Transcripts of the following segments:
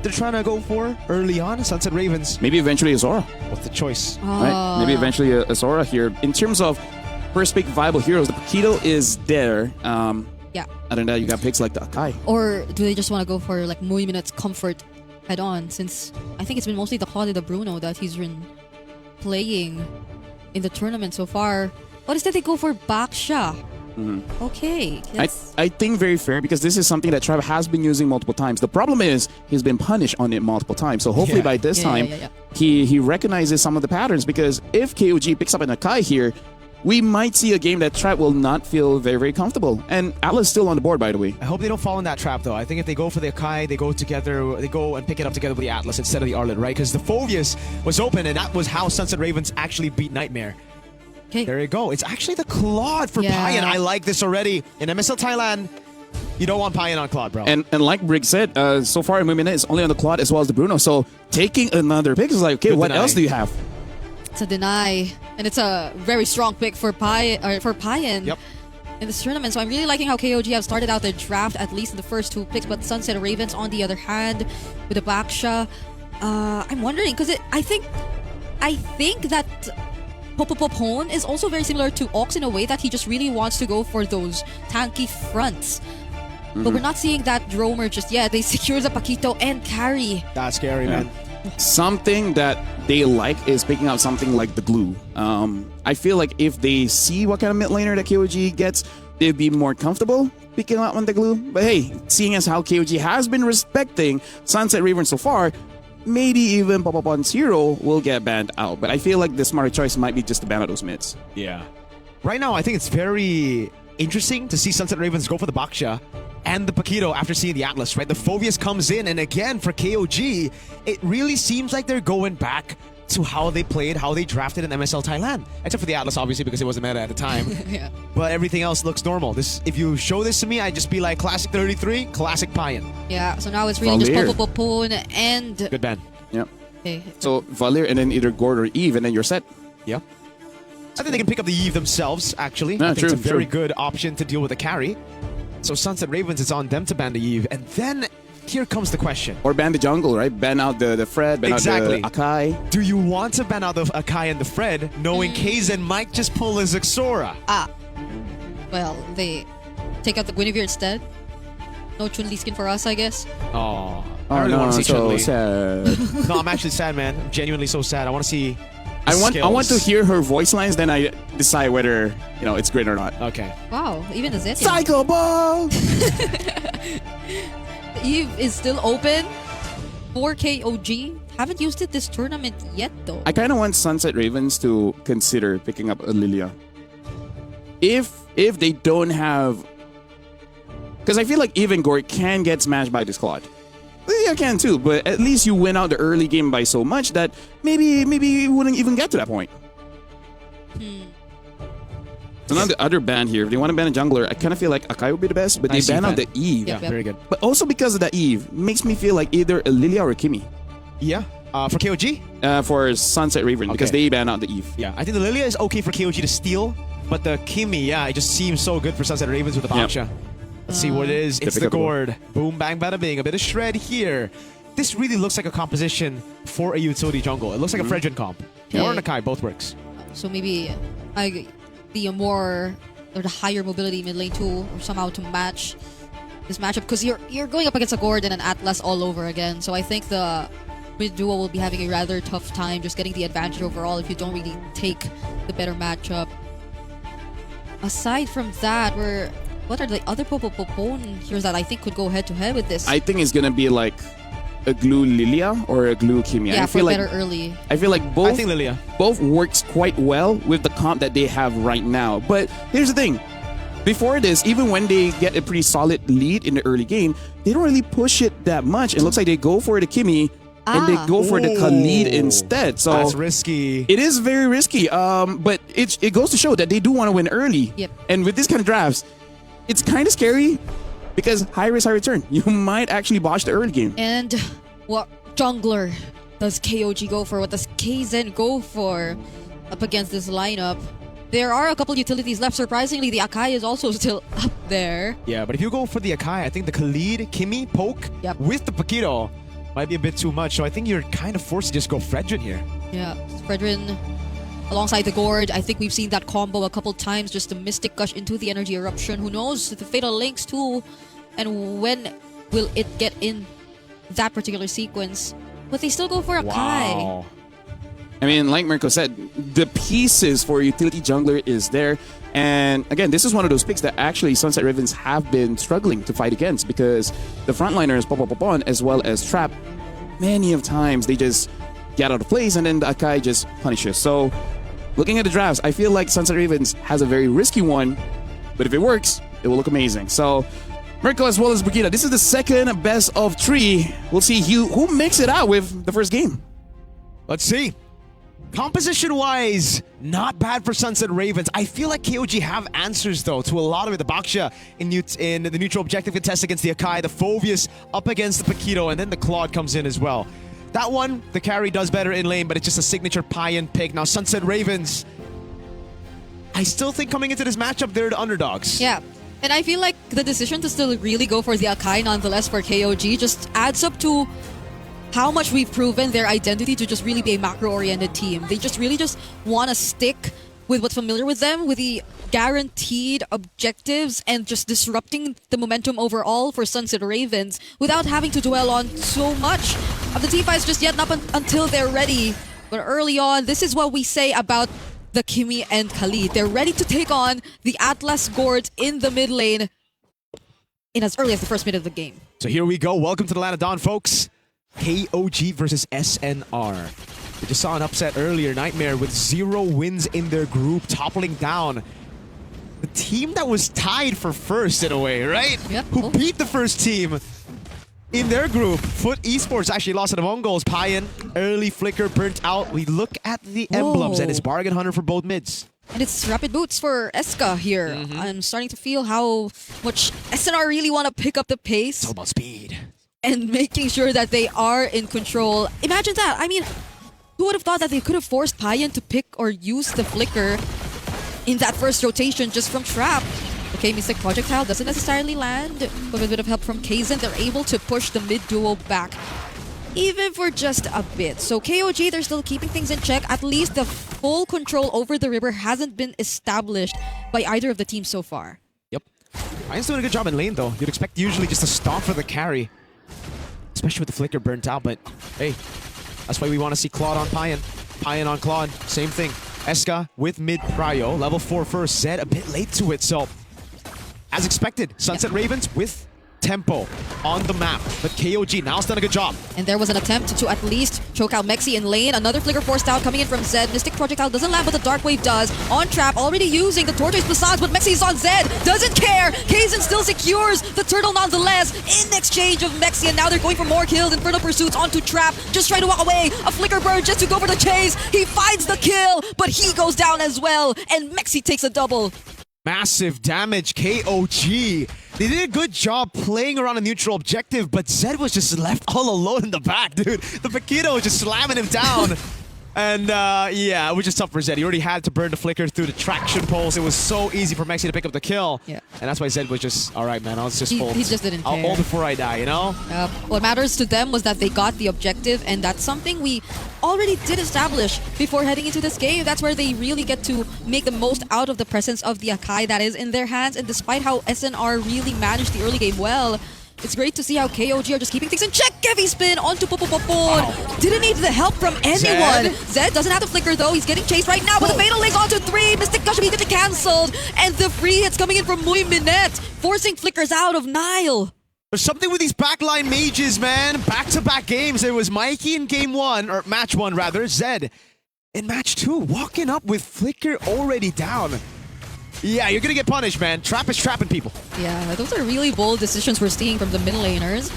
that they're trying to go for early on? Sunset Ravens. Maybe eventually Azora. What's the choice? Right? Maybe eventually Azora here. In terms of first pick viable heroes, the Paquito is there. Yeah. Other than that, you got picks like the Akai. Or do they just want to go for like Muy Minutes comfort head on? Since I think it's been mostly the Claude and the Bruno that he's been playing in the tournament so far. Or instead they go for Baksha. Okay. I think very fair because this is something that Trav has been using multiple times. The problem is he's been punished on it multiple times. So hopefully by this time he recognizes some of the patterns, because if KOG picks up an Akai here, we might see a game that Trav will not feel very, very comfortable. And Atlas still on the board, by the way. I hope they don't fall in that trap, though. I think if they go for the Akai, they go together, they go and pick it up together with the Atlas instead of the Arlet, right? Because the Phobius was open, and that was how Sunset Ravens actually beat Nightmare. Okay. There you go. It's actually the Claude for Payan. I like this already. In MSL Thailand, you don't want Payan on Claude, bro. And like Briggs said, so far Mumina is only on the Claude as well as the Bruno. So taking another pick is like, okay, what else do you have? It's a deny, and it's a very strong pick for Payan in this tournament. So I'm really liking how KOG have started out the draft, at least in the first two picks. But Sunset Ravens, on the other hand, with the Baksha, I'm wondering because I think that Popopopone is also very similar to Ox in a way that he just really wants to go for those tanky fronts. But we're not seeing that Dromer just yet. They secure the Paquito and carry. That's scary, man. Something that they like is picking out something like the glue. I feel like if they see what kind of mid laner that KOG gets, they'd be more comfortable picking out on the glue. But hey, seeing as how KOG has been respecting Sunset Ravens so far, maybe even Popopon Zero will get banned out. But I feel like the smarter choice might be just to ban out those mids. Yeah. Right now, I think it's very interesting to see Sunset Ravens go for the Baksha and the Paquito after seeing the Atlas, right? The Phobius comes in, and again, for KOG, it really seems like they're going back to how they played, how they drafted in MSL Thailand. Except for the Atlas, obviously, because it wasn't meta at the time. But everything else looks normal. If you show this to me, I'd just be like, Classic 33, Classic Payan. Yeah, so now it's really just Popopopone and... Good ban. Yep. Okay. So Valir and then either Gord or Eve, and then you're set. Yep. I think they can pick up the Eve themselves, actually. I think it's a very good option to deal with a carry. So Sunset Ravens, it's on them to ban the Eve. And then here comes the question. Or ban the jungle, right? Ban out the Fred, ban out the Akai. Do you want to ban out the Akai and the Fred, knowing Kaizen might just pull his Xora? Well, they take out the Guinevere instead. No Chun-Li skin for us, I guess. Oh, I really want to see so Chun-Li. sad. No, I'm actually sad, man. I'm genuinely so sad. I want to see I want to hear her voice lines, then I decide whether it's great or not. Okay. Wow, even the Zetian. Psycho Ball! Eve is still open for KOG. Haven't used it this tournament yet, though. I kind of want Sunset Ravens to consider picking up a Lilia. If they don't have... Because I feel like even Gord can get smashed by this Claude. Lilia can too, but at least you win out the early game by so much that maybe you wouldn't even get to that point. So now the other ban here, if they want to ban a jungler, I kind of feel like Akai would be the best, but they ban out the Eve. Yeah, very good. But also because of that Eve, makes me feel like either a Lilia or a Kimi. Yeah. For KOG? For Sunset Raven, because they ban out the Eve. Yeah, I think the Lilia is okay for KOG to steal, but the Kimi, it just seems so good for Sunset Ravens with the Baksha. Let's see what it is. It's the Gord. Boom, bang, bada bing. A bit of shred here. This really looks like a composition for a utility jungle. It looks like a Fredrin comp. Or an Akai, both works. So maybe the more or the higher mobility mid lane tool, or somehow to match this matchup, because you're going up against a Gord and an Atlas all over again. So I think the mid duo will be having a rather tough time just getting the advantage overall if you don't really take the better matchup. Aside from that, what are the other Popopopone heroes that I think could go head to head with this? I think it's gonna be like a Glue Lilia or a Glue Kimi. Yeah, I feel like better early. I feel like both. I think Lilia. Both works quite well with the comp that they have right now. But here's the thing: before this, even when they get a pretty solid lead in the early game, they don't really push it that much. It looks like they go for the Kimi and they go for the Khalid instead. So that's risky. It is very risky. But it goes to show that they do want to win early. Yep. And with this kind of drafts, it's kind of scary because high risk, high return. You might actually botch the early game. And what jungler does KOG go for? What does Kaizen go for up against this lineup? There are a couple utilities left. Surprisingly, the Akai is also still up there. Yeah, but if you go for the Akai, I think the Khalid, Kimi, Poke with the Paquito, might be a bit too much. So I think you're kind of forced to just go Fredrin here. Yeah, Fredrin alongside the Gourd. I think we've seen that combo a couple times. Just the Mystic Gush into the Energy Eruption. Who knows? The Fatal Links too. And when will it get in that particular sequence? But they still go for a Kai. I mean, like Mirko said, the pieces for utility jungler is there. And again, this is one of those picks that actually Sunset Ravens have been struggling to fight against, because the frontliners, Popopopon, as well as Trap, many of times they just get out of place and then the Akai just punishes. So looking at the drafts, I feel like Sunset Ravens has a very risky one, but if it works, it will look amazing. So Mirko as well as Brigida, this is the second best of 3. We'll see who makes it out with the first game. Let's see. Composition-wise, not bad for Sunset Ravens. I feel like KOG have answers, though, to a lot of it. The Baksha in the neutral objective contest against the Akai, the Phoveus up against the Paquito, and then the Claude comes in as well. That one, the carry does better in lane, but it's just a signature Payan pick. Now, Sunset Ravens, I still think coming into this matchup, they're the underdogs. Yeah. And I feel like the decision to still really go for the Akai nonetheless for KOG just adds up to how much we've proven their identity to just really be a macro-oriented team. They just really want to stick with what's familiar with them, with the guaranteed objectives and just disrupting the momentum overall for Sunset Ravens without having to dwell on so much of the team fights just yet, not until they're ready. But early on, this is what we say about the Kimi and Khalid. They're ready to take on the Atlas Gourds in the mid lane in as early as the first minute of the game. So here we go. Welcome to the Land of Dawn, folks. KOG versus SNR. We just saw an upset earlier. Nightmare with 0 wins in their group, toppling down the team that was tied for first in a way, right? Yep. Who beat the first team in their group. Foot Esports actually lost to the Mongols. Payan, early flicker, burnt out. We look at the emblems and it's Bargain Hunter for both mids. And it's rapid boots for Eska here. I'm starting to feel how much SNR really want to pick up the pace. It's all about speed. And making sure that they are in control. Imagine that. I mean, who would have thought that they could have forced Payan to pick or use the flicker in that first rotation just from Trap? Okay, Mystic Projectile doesn't necessarily land, but with a bit of help from Kaizen, they're able to push the mid duo back, even for just a bit. So KOG, they're still keeping things in check. At least the full control over the river hasn't been established by either of the teams so far. Yep. Payan's doing a good job in lane, though. You'd expect usually just to stomp for the carry, especially with the flicker burnt out, but hey, that's why we want to see Claude on Payan. Payan on Claude, same thing. Eska with mid prio, level 4 first. Zed a bit late to it, so as expected, Sunset Ravens with tempo on the map, but KOG now's done a good job. And there was an attempt to at least choke out Mexi in lane. Another flicker forced out coming in from Zed. Mystic Projectile doesn't land, but the Dark Wave does. On Trap, already using the Tortoise Facades, but Mexi's on Zed. Doesn't care. Kaizen still secures the turtle nonetheless in exchange of Mexi, and now they're going for more kills. Infernal Pursuits onto Trap, just trying to walk away. A flicker bird just to go for the chase. He finds the kill, but he goes down as well, and Mexi takes a double. Massive damage, KOG. They did a good job playing around a neutral objective, but Zed was just left all alone in the back, dude. The Paquito was just slamming him down. And yeah, it was just tough for Zed. He already had to burn the flicker through the traction poles. It was so easy for Mexi to pick up the kill. Yeah. And that's why Zed was just, all right, man, I'll just hold. He just didn't care. I'll hold before I die, you know? What matters to them was that they got the objective, and that's something we already did establish before heading into this game. That's where they really get to make the most out of the presence of the Akai that is in their hands. And despite how SNR really managed the early game well, it's great to see how KOG are just keeping things in check. Heavy spin onto Popopopon. Didn't need the help from anyone. Zed doesn't have the flicker though. He's getting chased right now with a fatal link onto 3. Mystic Gush immediately cancelled. And the free hits coming in from Muy Minette, forcing flickers out of Nile. There's something with these backline mages, man. Back-to-back games. It was Mikey in game 1, or match 1 rather. Zed in match 2, walking up with flicker already down. Yeah, you're gonna get punished, man. Trap is trapping people. Yeah, those are really bold decisions we're seeing from the mid laners.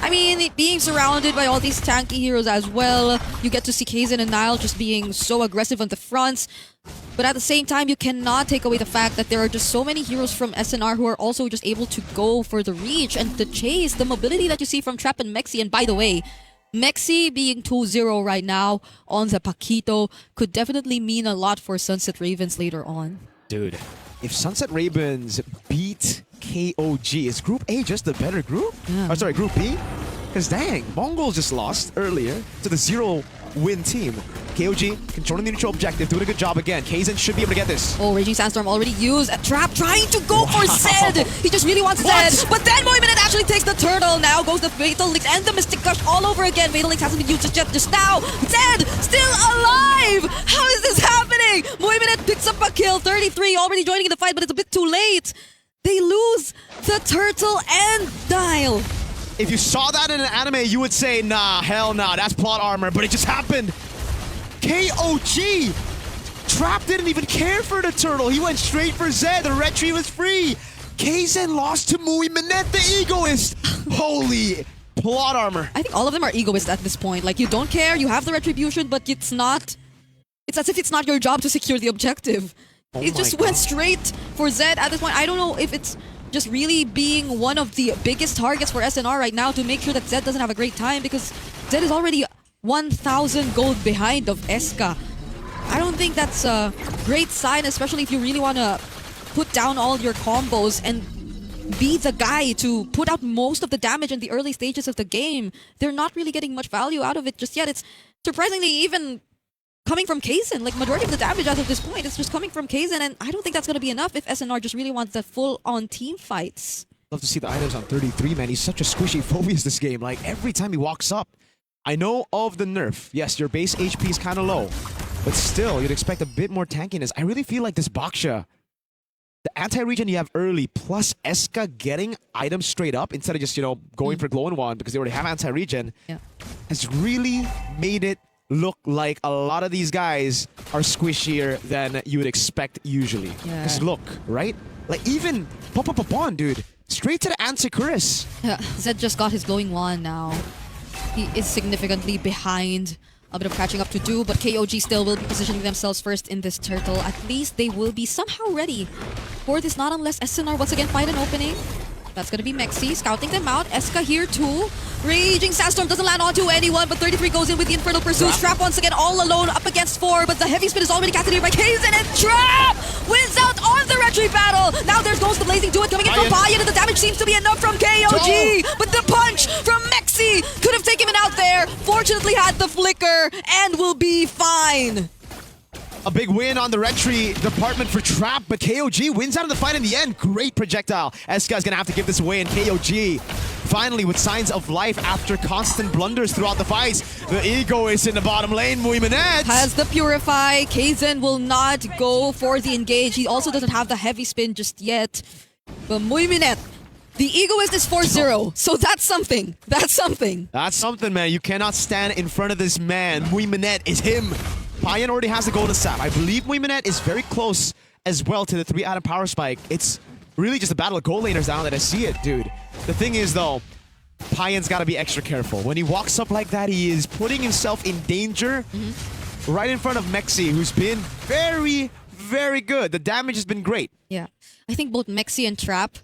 I mean, being surrounded by all these tanky heroes as well, you get to see Kaizen and Nile just being so aggressive on the fronts. But at the same time, you cannot take away the fact that there are just so many heroes from SNR who are also just able to go for the reach and the chase, the mobility that you see from Trap and Mexi. And by the way, Mexi being 2-0 right now on the Paquito could definitely mean a lot for Sunset Ravens later on. Dude, if Sunset Ravens beat KOG, is Group A just a better group? Yeah. Oh, sorry, Group B? Because dang, Mongols just lost earlier to the 0-win team. KOG controlling the neutral objective, doing a good job again. Kaizen should be able to get this. Oh, Raging Sandstorm already used a trap, trying to go for Zed. He just really wants Zed. But then Moiminette actually takes the turtle. Now goes the Fatal Links and the Mystic Gush all over again. Fatal Links hasn't been used just yet. Just now, Zed still alive. How is this happening? Moiminette picks up a kill. 33 already joining in the fight, but it's a bit too late. They lose the turtle and Dial. If you saw that in an anime, you would say, nah, hell nah, that's plot armor. But it just happened. KOG! Trap didn't even care for the turtle. He went straight for Zed. The red tree was free. Kaizen lost to Moiminette, the egoist. Holy plot armor. I think all of them are egoists at this point. Like, you don't care, you have the retribution, but it's not... It's as if it's not your job to secure the objective. He just went straight for Zed at this point. I don't know if it's just really being one of the biggest targets for SNR right now to make sure that Zed doesn't have a great time, because Zed is already 1,000 gold behind of Eska. I don't think that's a great sign, especially if you really want to put down all your combos and be the guy to put out most of the damage in the early stages of the game. They're not really getting much value out of it just yet. It's surprisingly even coming from Kaizen. Like, majority of the damage as of this point is just coming from Kaizen, and I don't think that's going to be enough if SNR just really wants the full-on team fights. Love to see the items on 33, man. He's such a squishy Phobius this game. Like, every time he walks up, I know of the nerf. Yes, your base HP is kind of low, but still, you'd expect a bit more tankiness. I really feel like this Baksha, the anti-regen you have early, plus Eska getting items straight up instead of just, you know, going for Glow and Wand because they already have anti-regen, has really made it look like a lot of these guys are squishier than you would expect usually. Because look, right? Like, even Popopopon, dude, straight to the anti-Chris. Yeah, Zed just got his glowing wand now. He is significantly behind. A bit of catching up to do, but KOG still will be positioning themselves first in this turtle. At least they will be somehow ready for this, not unless SNR once again find an opening. That's gonna be Mexi scouting them out. Eska here too. Raging Sandstorm doesn't land onto anyone, but 33 goes in with the Infernal Pursuit. Trap once again all alone up against 4, but the heavy spin is already casted here by Kaizen, and Trap wins out on the retreat battle. Now there's goes the Blazing Duet coming in from Payan, and the damage seems to be enough from KOG, but the punch from Mexi could have taken him out there. Fortunately had the flicker and will be fine. A big win on the retreat department for Trap, but KOG wins out of the fight in the end. Great projectile. Eska's gonna have to give this away, and KOG finally with signs of life after constant blunders throughout the fights. The egoist in the bottom lane, Moiminette has the Purify. Kaizen will not go for the engage. He also doesn't have the heavy spin just yet. But Moiminette, the egoist is 4-0, so that's something. That's something. That's something, man. You cannot stand in front of this man. Moiminette is him. Payan already has the golden sap. I believe Moiminette is very close as well to the 3-atom power spike. It's really just a battle of gold laners now that I see it, dude. The thing is, though, Payan's got to be extra careful. When he walks up like that, he is putting himself in danger right in front of Mexi, who's been very, very good. The damage has been great. Yeah. I think both Mexi and Trap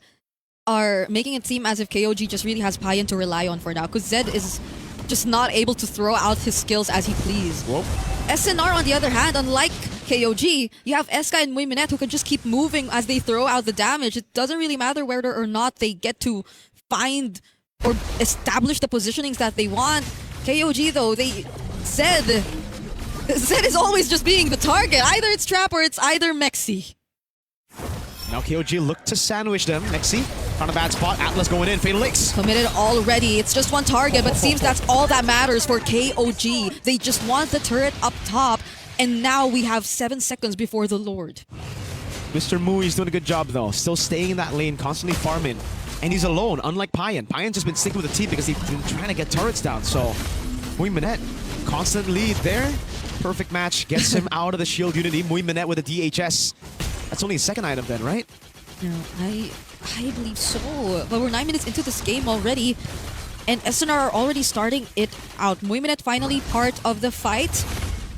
are making it seem as if KOG just really has Payan to rely on for now, because Zed is just not able to throw out his skills as he please. Whoa. SNR, on the other hand, unlike KOG, you have Eska and Moiminette who can just keep moving as they throw out the damage. It doesn't really matter whether or not they get to find or establish the positionings that they want. KOG, though, Zed is always just being the target. Either it's Trap or it's either Mexi. Now KOG look to sandwich them. Mexi on a bad spot. Atlas going in. Fatal Links. Committed already. It's just one target, but seems that's all that matters for KOG. They just want the turret up top, and now we have 7 seconds before the Lord. Mr. Mui's doing a good job, though. Still staying in that lane, constantly farming. And he's alone, unlike Payan. Payan's just been sticking with the team because he's been trying to get turrets down. So, Moiminette, constant lead there. Perfect match. Gets him out of the shield unity. Moiminette with a DHS. That's only a second item then, right? No, I believe so. But we're 9 minutes into this game already, and SNR are already starting it out. Moiminette finally part of the fight.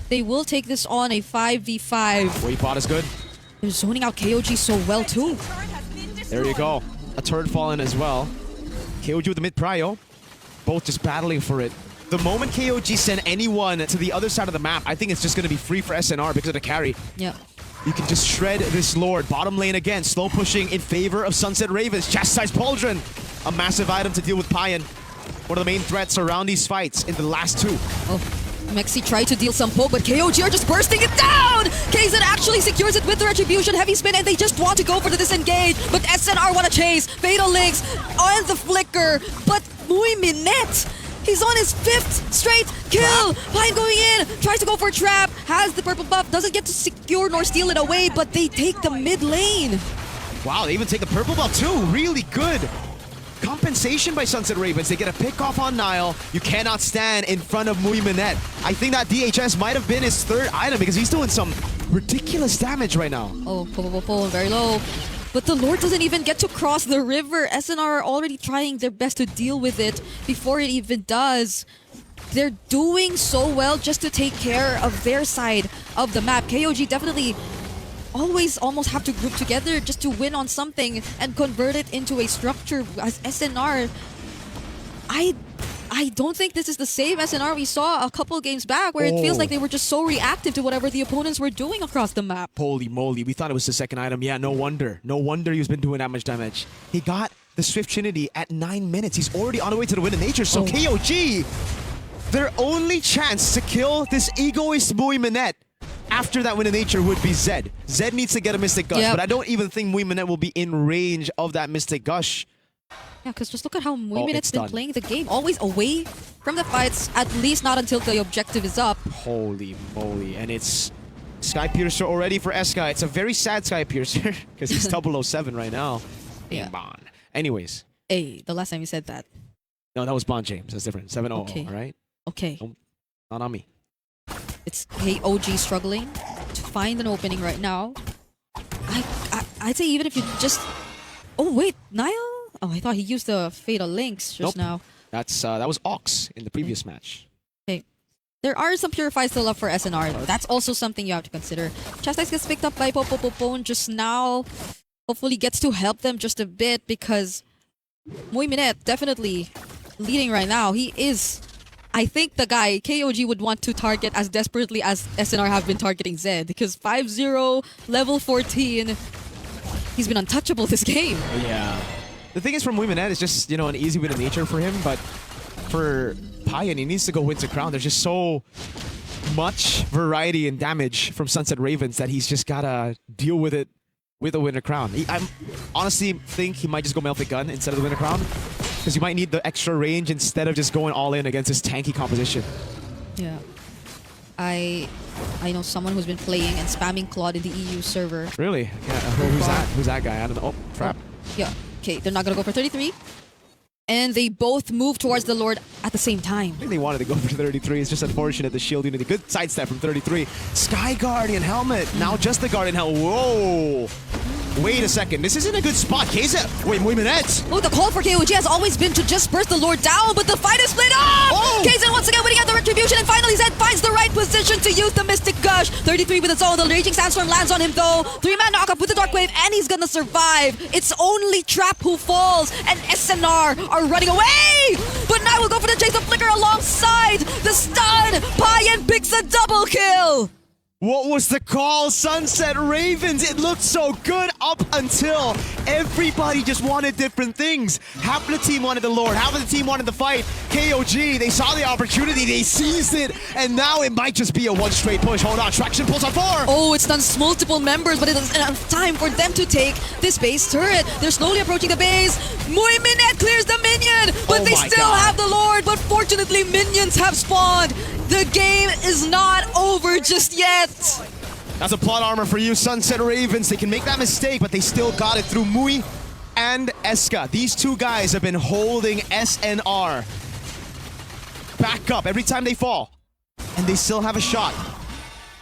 They will take this on a 5v5. Waypod is good. They're zoning out KOG so well too. There you go. A turret fallen as well. KOG with the mid prio. Both just battling for it. The moment KOG send anyone to the other side of the map, I think it's just going to be free for SNR because of the carry. Yeah. You can just shred this Lord. Bottom lane again, slow pushing in favor of Sunset Ravens. Chastise Pauldron, a massive item to deal with Payan. one of the main threats around these fights in the last two. Oh, Mexi tried to deal some poke, but KOG are just bursting it down! KZ actually secures it with the Retribution, heavy spin, and they just want to go for the disengage, but SNR want to chase, Fatal Links on the flicker, but Muy Minette, he's on his 5th straight kill! Pine going in, tries to go for a trap, has the purple buff, doesn't get to secure nor steal it away, but they take the mid lane. Wow, they even take the purple buff too. Really good compensation by Sunset Ravens. They get a pick off on Nile. You cannot stand in front of Muy Minette. I think that DHS might have been his 3rd item because he's doing some ridiculous damage right now. Oh, pull, very low. But the Lord doesn't even get to cross the river. SNR are already trying their best to deal with it before it even does. They're doing so well just to take care of their side of the map. KOG definitely always almost have to group together just to win on something and convert it into a structure. As SNR, I don't think this is the same SNR we saw a couple games back where it feels like they were just so reactive to whatever the opponents were doing across the map. Holy moly, we thought it was the 2nd item. Yeah, no wonder. No wonder he's been doing that much damage. He got the Swift Trinity at 9 minutes. He's already on the way to the win of nature. So KOG, their only chance to kill this egoist Muy Minette after that win of nature would be Zed. Zed needs to get a Mystic Gush, but I don't even think Muy Minette will be in range of that Mystic Gush. Yeah, because just look at how Muy Minette's been playing the game. Always away from the fights, at least not until the objective is up. Holy moly. And it's Sky Piercer already for Eska. It's a very sad Sky Piercer because he's 007 right now. Yeah. Bon. Anyways. Hey, the last time you said that. No, that was Bond James. That's different. 7-0, Okay. all right? Okay. Don't, not on me. It's KOG struggling to find an opening right now. I'd say even if you just... Oh, wait. Niall? Oh, I thought he used the Fatal Links just now. That's that was Ox in the previous match. Okay. There are some Purifies still up for SNR though. That's also something you have to consider. Chastise gets picked up by Popopopone just now. Hopefully gets to help them just a bit because Muy Minette definitely leading right now. He is, I think, the guy KOG would want to target as desperately as SNR have been targeting Zed because 5-0, level 14, he's been untouchable this game. Yeah. The thing is for Muy Minette, it's just, you know, an easy win of nature for him, but for Payan, he needs to go win to crown. There's just so much variety and damage from Sunset Ravens that he's just gotta deal with it with a winner crown. I honestly think he might just go Melfic Gun instead of the winner crown because you might need the extra range instead of just going all in against this tanky composition. Yeah. I know someone who's been playing and spamming Claude in the EU server. Really? Yeah, who's that? Who's that guy? I don't know. Oh, trap. Yeah. Okay, they're not gonna go for 33. And they both move towards the Lord at the same time. I think they wanted to go for 33. It's just unfortunate the shield unity. Good sidestep from 33. Sky Guardian helmet. Now just the Guardian helmet. Whoa. Wait a second. This isn't a good spot. KZ. Wait, Muy Minette. Oh, the call for KOG has always been to just burst the Lord down, but the fight is split up! Oh! KZ once again winning out the Retribution, and finally Zed finds the right position to use the Mystic Gush. 33 with its own. The Raging Sandstorm lands on him though. 3-man knockup with the Dark Wave, and he's gonna survive. It's only Trap who falls, and SNR are running away! But now we'll go for the Chase of Flicker alongside the stun! Payan picks a double kill! What was the call? Sunset Ravens. It looked so good up until everybody just wanted different things. Half of the team wanted the Lord. Half of the team wanted the fight. KOG, they saw the opportunity. They seized it. And now it might just be a one straight push. Hold on. Traction pulls on 4. Oh, it stuns multiple members, but it is enough time for them to take this base turret. They're slowly approaching the base. Muy Minette clears the minion, but they still have the Lord. But fortunately, minions have spawned. The game is not over just yet. That's a plot armor for you, Sunset Ravens. They can make that mistake, but they still got it through Muy and Eska. These two guys have been holding SNR back up every time they fall, and they still have a shot.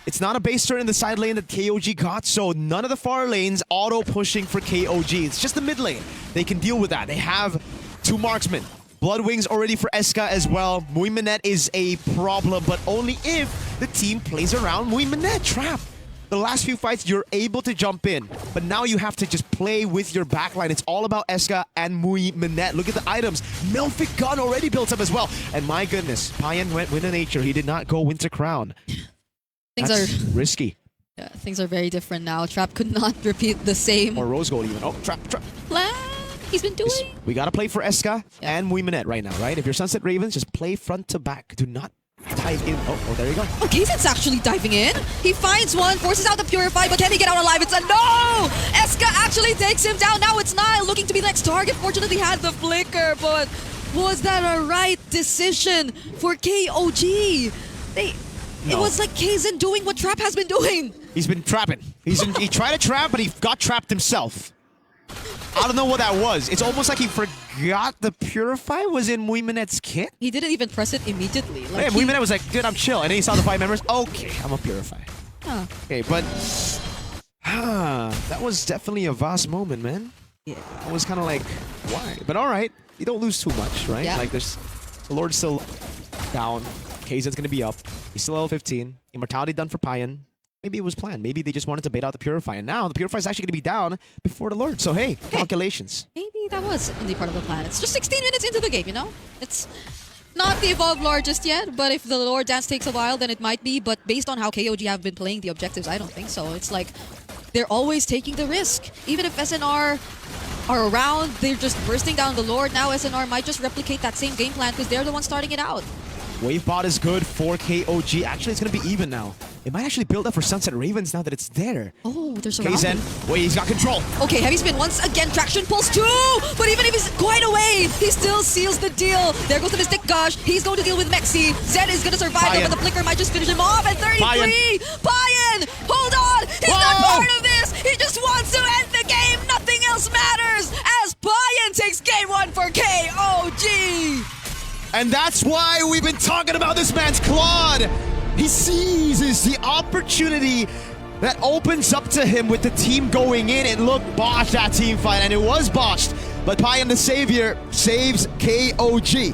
It's not a base turn in the side lane that KOG got, so none of the far lanes auto-pushing for KOG. It's just the mid lane. They can deal with that. They have 2 marksmen. Bloodwings already for Eska as well. Muy Minette is a problem, but only if the team plays around Muy Minette. Trap. The last few fights, you're able to jump in, but now you have to just play with your backline. It's all about Eska and Muy Minette. Look at the items. Melfic Gun already built up as well. And my goodness, Payan went Winter Nature. He did not go Winter Crown. Things That's are risky. Yeah, things are very different now. Trap could not repeat the same. Or Rose Gold even. Oh, trap. he's been doing. We gotta play for Eska and Muimanet right now, right? If you're Sunset Ravens, just play front to back. Do not dive in. Oh, there you go. Oh, Kayzen's actually diving in. He finds one, forces out the Purify, but can he get out alive? It's a no! Eska actually takes him down. Now it's Nile looking to be the next target. Fortunately, had the flicker, but was that a right decision for KOG? It was like Kayzen doing what Trap has been doing. He's been trapping. He tried to trap, but he got trapped himself. I don't know what that was. It's almost like he forgot the Purify was in Muimanet's kit. He didn't even press it immediately. Like Muimanet was like, "Good, I'm chill," and then he saw the 5 members. Okay, I'm a Purify. Huh. Okay, but that was definitely a vast moment, man. Yeah. I was kind of like, why? But all right, you don't lose too much, right? Yeah. Like the Lord's still down. Kayzen's gonna be up. He's still level 15. Immortality done for Payan. Maybe it was planned. Maybe they just wanted to bait out the Purify. And now the Purify is actually going to be down before the Lord. So, hey, calculations. Maybe that was indeed part of the plan. It's just 16 minutes into the game, you know? It's not the Evolved Lord just yet, but if the Lord dance takes a while, then it might be. But based on how KOG have been playing the objectives, I don't think so. It's like they're always taking the risk. Even if SNR are around, they're just bursting down the Lord. Now SNR might just replicate that same game plan because they're the ones starting it out. Wave bot is good for KOG. Actually, it's going to be even now. It might actually build up for Sunset Ravens now that it's there. Oh, there's a round. Kayzen, wait, he's got control. Okay, Heavy Spin once again, traction pulls 2! But even if he's quite away, he still seals the deal. There goes the Mystic Gush. He's going to deal with Mexi. Zed is going to survive, though, but the flicker might just finish him off at 33! Payan! Hold on! He's not part of this! He just wants to end the game! Nothing else matters! As Payan takes game 1 for KOG! And that's why we've been talking about this man's Claude. He seizes the opportunity that opens up to him with the team going in. And look, botched that team fight, and it was botched. But Payan the Savior saves KOG.